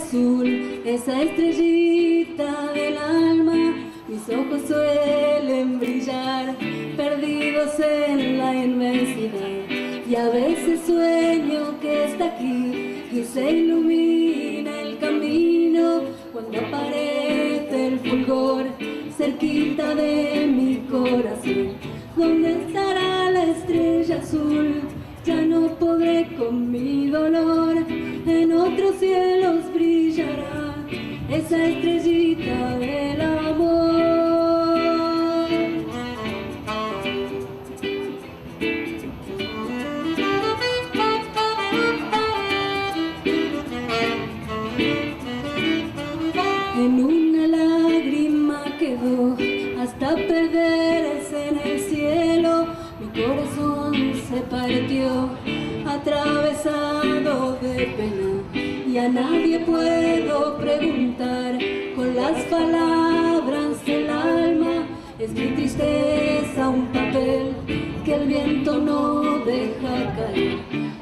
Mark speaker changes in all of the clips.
Speaker 1: azul, esa estrellita del alma. Mis ojos suelen brillar, perdidos en la inmensidad. Y a veces sueño que está aquí y se ilumina el camino cuando aparece el fulgor cerquita de mi corazón. ¿Dónde estará la estrella azul? Ya no podré con mi dolor, en otros cielos brillará esa estrellita del amor. En una lágrima quedó hasta perderse en el cielo. Mi corazón se partió, atravesado de pena, y a nadie puedo preguntar. Con las palabras del alma es mi tristeza un papel que el viento no deja caer.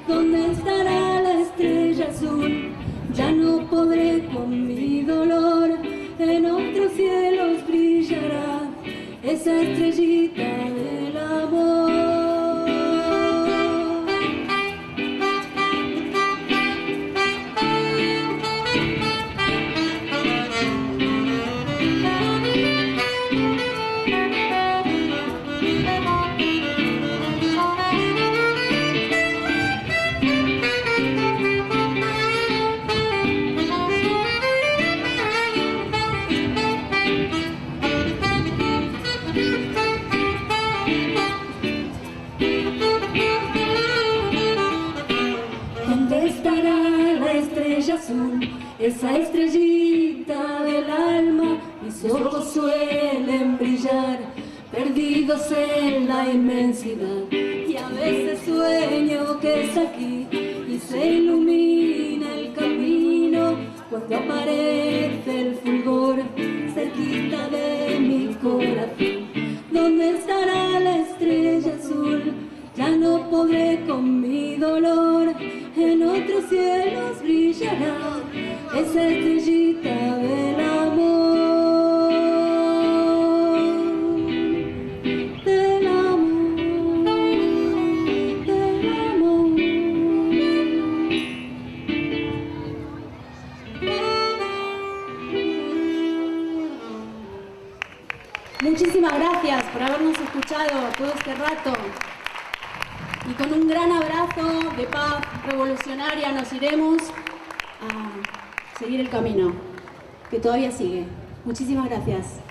Speaker 1: ¿Dónde estará la estrella azul? Ya no podré con mi dolor, en otros cielos brillará esa estrellita del amor. ¿Dónde estará la estrella azul? Esa estrellita del alma. Mis ojos suelen brillar, perdidos en la inmensidad. Y a veces sueño que está aquí y se ilumina el camino cuando aparece el fulgor cerquita de mi corazón. ¿Dónde estará la estrella azul? Ya no podré con mi dolor, en otros cielos brillará esa estrellita del amor, del amor, del amor. Muchísimas gracias por habernos escuchado todo este rato. Y con un gran abrazo de paz revolucionaria nos iremos a seguir el camino, que todavía sigue. Muchísimas gracias.